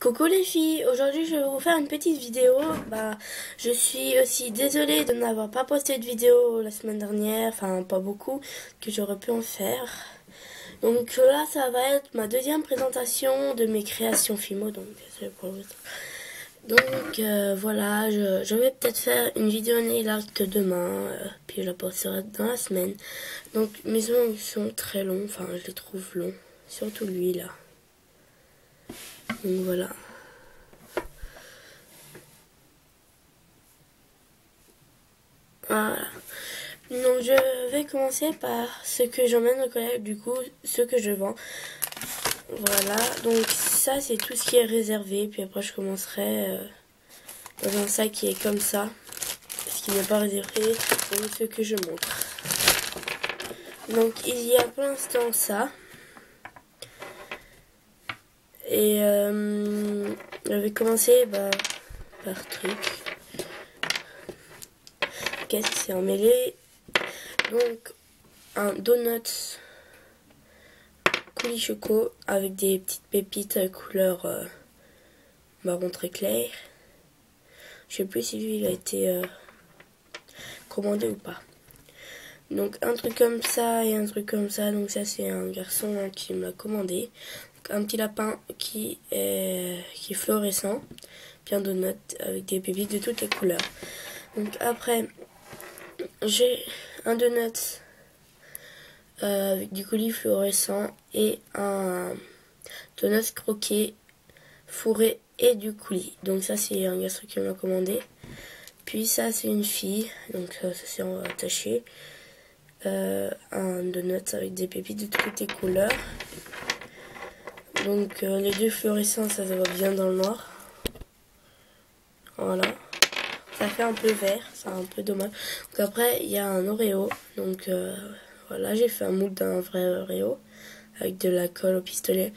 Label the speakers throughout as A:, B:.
A: Coucou les filles, aujourd'hui je vais vous faire une petite vidéo. Je suis aussi désolée de n'avoir pas posté de vidéo la semaine dernière, enfin pas beaucoup, que j'aurais pu en faire. Donc là ça va être ma deuxième présentation de mes créations Fimo, donc désolée pour l'autre. Donc voilà, je vais peut-être faire une vidéo nail art demain, puis je la posterai dans la semaine. Donc mes ongles sont très longs, enfin je les trouve longs, surtout lui là. Donc voilà. Voilà. Donc je vais commencer par ce que j'emmène au collège, du coup ce que je vends. Voilà, donc ça c'est tout ce qui est réservé, puis après je commencerai dans un sac qui est comme ça, ce qui n'est pas réservé, donc ce que je montre. Donc il y a pour l'instant ça, et je vais commencer par truc. Qu'est-ce que c'est emmêlé? Donc un donut coulis choco avec des petites pépites couleur marron très clair. Je sais plus si lui il a été commandé ou pas. Donc un truc comme ça et un truc comme ça. Donc ça c'est un garçon qui me l'a commandé. Donc, un petit lapin qui est fluorescent. Puis un donut avec des pépites de toutes les couleurs. Donc après j'ai un donut avec du coulis fluorescent et un donut croqué fourré et du coulis. Donc ça c'est un garçon qui me l'a commandé. Puis ça c'est une fille, donc ça c'est attaché. Un donut avec des pépites de toutes les couleurs. Donc les deux fluorescents ça se voit bien dans le noir. Voilà. Ça fait un peu vert, c'est un peu dommage. Donc après il y a un Oreo. Donc voilà, j'ai fait un moule d'un vrai Oreo avec de la colle au pistolet.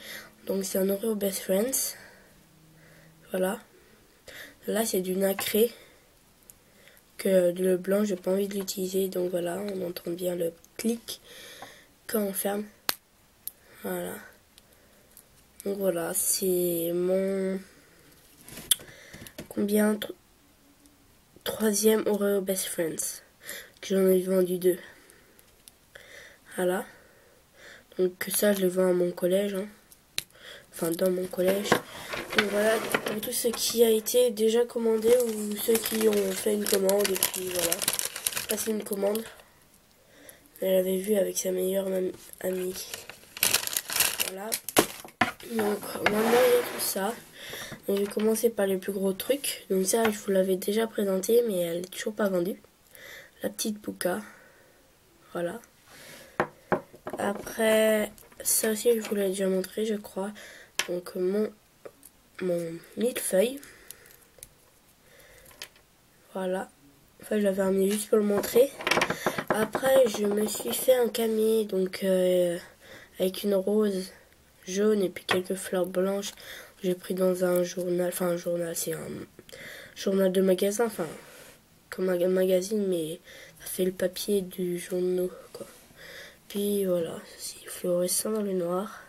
A: Donc c'est un Oreo Best Friends. Voilà. Là c'est du nacré. Que le blanc j'ai pas envie de l'utiliser, donc voilà, on entend bien le clic quand on ferme. Voilà. Donc voilà, c'est mon troisième Oreo Best Friends, que j'en ai vendu 2. Voilà. Donc ça je le vends à mon collège, hein. Enfin dans mon collège. Donc voilà, pour tout ce qui a été déjà commandé ou ceux qui ont fait une commande et puis voilà. Ça c'est une commande. Elle avait vu avec sa meilleure amie. Voilà. Donc maintenant il y a tout ça. Donc, je vais commencer par les plus gros trucs. Donc ça je vous l'avais déjà présenté mais elle est toujours pas vendue. La petite Puka. Voilà. Après ça aussi je vous l'ai déjà montré je crois. Donc mon millefeuille. Voilà. Enfin je l'avais remis juste pour le montrer. Après je me suis fait un camier donc avec une rose jaune et puis quelques fleurs blanches. J'ai pris dans un journal, enfin un journal, c'est un journal de magasin, enfin comme un magazine, mais ça fait le papier du journal, quoi. Puis voilà, c'est fluorescent dans le noir.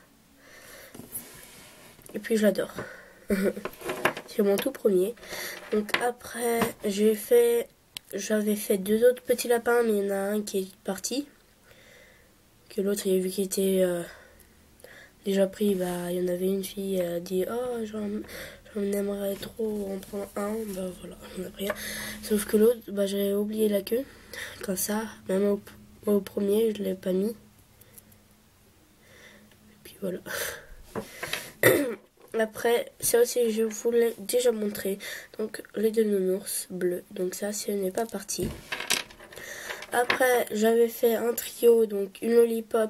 A: Et puis je l'adore. C'est mon tout premier. Donc après, j'avais fait 2 autres petits lapins, mais il y en a un qui est parti. Que l'autre, il a vu qu'il était déjà pris, il y en avait une fille, elle a dit oh j'en aimerais trop en prendre un, voilà, j'en ai pris un. Sauf que l'autre, j'avais oublié la queue, comme ça, même au premier, je l'ai pas mis. Et puis voilà. Après, ça aussi, je vous l'ai déjà montré. Donc, les 2 nounours bleus. Donc ça, ce n'est pas parti. Après, j'avais fait un trio, donc une lollipop,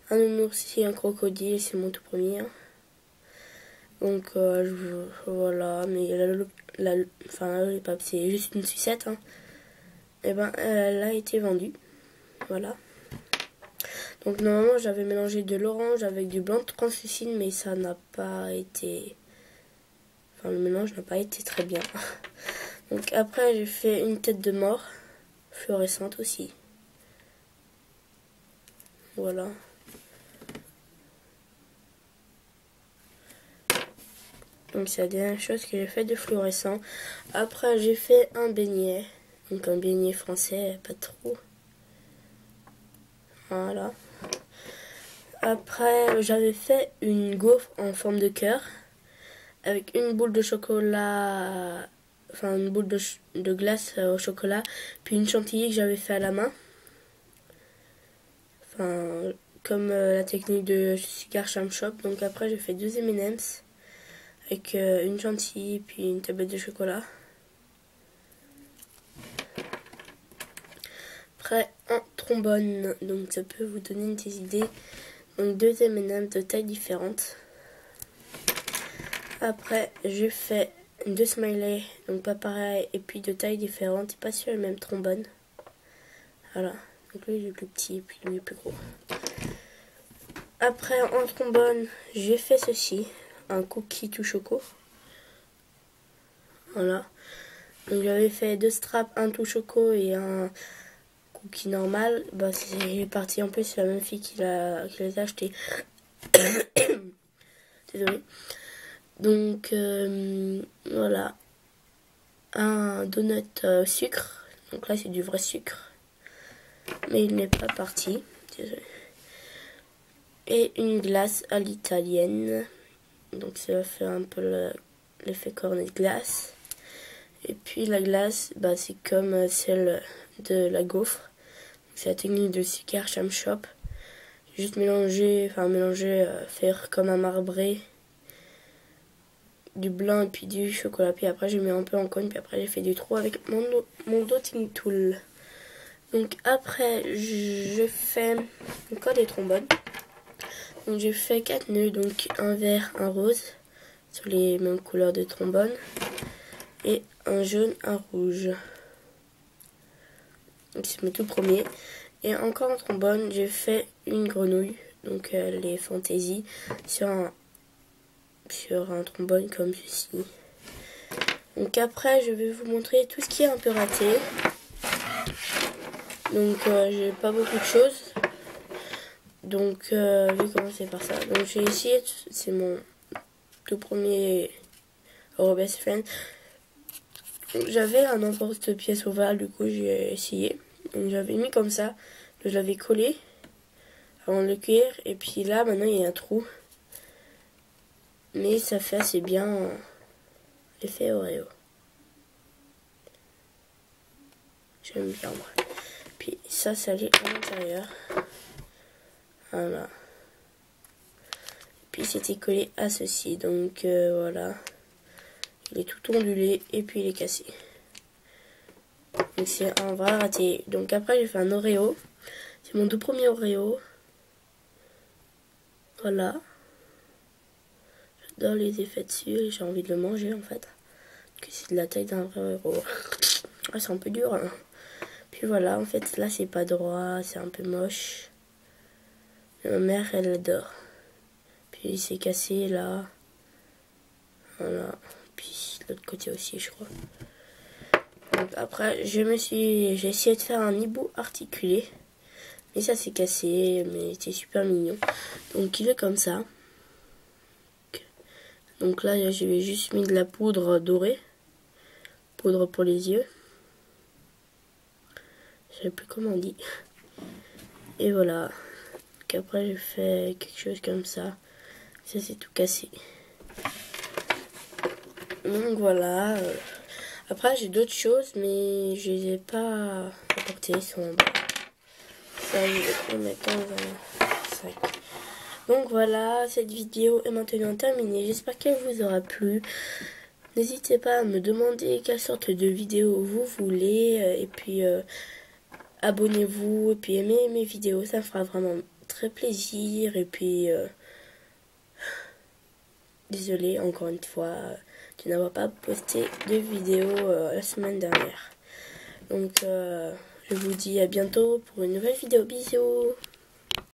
A: un nounours et un crocodile, c'est mon tout premier. Donc voilà, mais la lollipop c'est juste une sucette. Hein. Et elle a été vendue. Voilà. Donc normalement j'avais mélangé de l'orange avec du blanc translucide, mais ça n'a pas été... Enfin le mélange n'a pas été très bien. Donc après j'ai fait une tête de mort, fluorescente aussi. Voilà. Donc c'est la dernière chose que j'ai fait de fluorescent. Après j'ai fait un beignet. Donc un beignet français, pas trop. Voilà. Après j'avais fait une gaufre en forme de cœur. Avec une boule de chocolat, enfin une boule de glace au chocolat, puis une chantilly que j'avais fait à la main. Enfin, comme la technique de Cigar Charm Shop. Donc après j'ai fait 2 M&M's avec une chantilly puis une tablette de chocolat. Après un trombone, donc ça peut vous donner des idées. Donc 2 M&M's de tailles différentes. Après j'ai fait 2 smileys, donc pas pareil, et puis de tailles différentes, et pas sur le même trombone. Voilà, donc lui il est plus petit et puis lui il est plus gros. Après en trombone, j'ai fait ceci, un cookie tout choco. Voilà, donc j'avais fait 2 straps, un tout choco et un cookie normal. Bah c'est parti, en plus c'est la même fille qui les a achetés. Désolée. Donc voilà, un donut sucre, donc là c'est du vrai sucre, mais il n'est pas parti, désolé. Et une glace à l'italienne, donc ça va faire un peu l'effet cornet de glace. Et puis la glace, bah, c'est comme celle de la gaufre, c'est la technique de Cigar Charm Shop. Juste mélanger, faire comme un marbré, du blanc et puis du chocolat, puis après j'ai mis un peu en cône, puis après j'ai fait du trou avec mon dotting tool. Donc après je fais encore des trombones. Donc j'ai fait 4 nœuds, donc un vert, un rose sur les mêmes couleurs de trombone et un jaune, un rouge. Donc c'est mes tout premiers. Et encore en trombone, j'ai fait une grenouille, donc les fantaisies sur un trombone comme ceci. Donc après je vais vous montrer tout ce qui est un peu raté. Donc j'ai pas beaucoup de choses. Donc je vais commencer par ça. Donc j'ai essayé, c'est mon tout premier Best Friend. J'avais un emporte-pièce ovale, du coup j'ai essayé. Donc j'avais mis comme ça, je l'avais collé avant de le cuire. Et puis là maintenant il y a un trou. Mais ça fait assez bien l'effet Oreo. J'aime bien moi. Puis ça l'est à l'intérieur. Voilà. Puis c'était collé à ceci. Donc voilà. Il est tout ondulé et puis il est cassé. Donc c'est un vrai raté. Donc après j'ai fait un Oreo. C'est mon tout premier Oreo. Voilà. J'adore les effets dessus et j'ai envie de le manger en fait. C'est de la taille d'un vrai Oreo. Ah, c'est un peu dur hein. Puis voilà, en fait là c'est pas droit, c'est un peu moche. Ma mère elle adore. Puis c'est cassé là. Voilà. Puis l'autre côté aussi je crois. Donc après j'ai essayé de faire un hibou articulé. Mais ça s'est cassé, mais c'est super mignon. Donc il est comme ça. Donc là j'ai juste mis de la poudre dorée. Poudre pour les yeux. Je sais plus comment on dit. Et voilà. Donc après j'ai fait quelque chose comme ça. Ça c'est tout cassé. Donc voilà. Après j'ai d'autres choses mais je les ai pas apportées. Ils sont ça je vais les mettre dans un sac. Donc voilà, cette vidéo est maintenant terminée. J'espère qu'elle vous aura plu. N'hésitez pas à me demander quelle sorte de vidéo vous voulez. Et puis abonnez-vous et puis aimez mes vidéos. Ça me fera vraiment très plaisir. Et puis désolée encore une fois de n'avoir pas posté de vidéo la semaine dernière. Donc je vous dis à bientôt pour une nouvelle vidéo. Bisous.